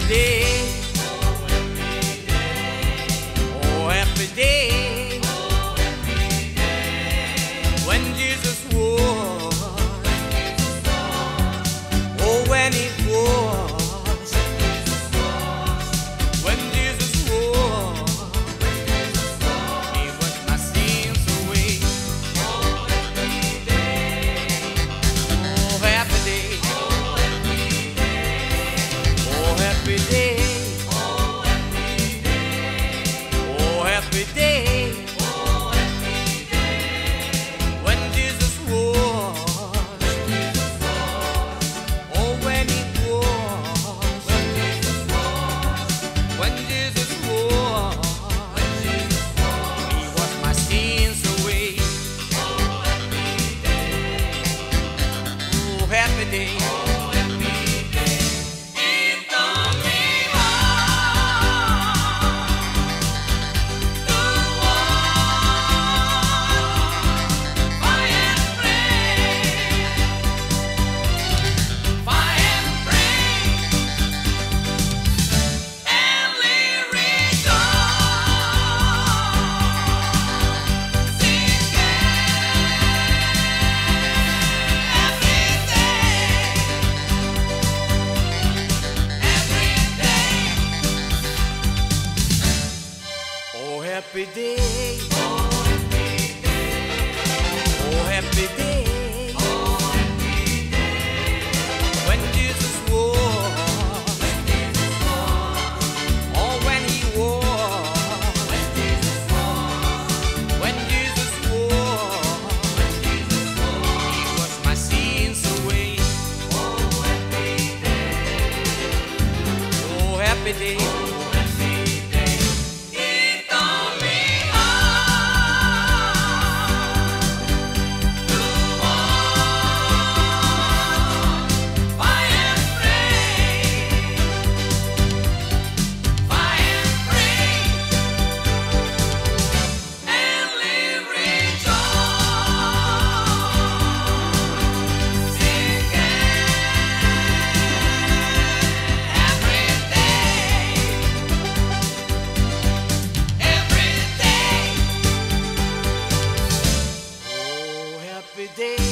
day. Oh, happy day. When Jesus was. Oh, when He was. When Jesus was. He washed my sins away. Oh, happy day. Oh, happy day. Oh, happy day. Oh, happy day. When Jesus was. Oh, when He was. When Jesus was. He washed my sins away. Oh, happy day. Oh, happy day. Oh, happy day. When Jesus was. Oh, when He was. When Jesus was. He washed my sins away. Oh, happy day. Every day.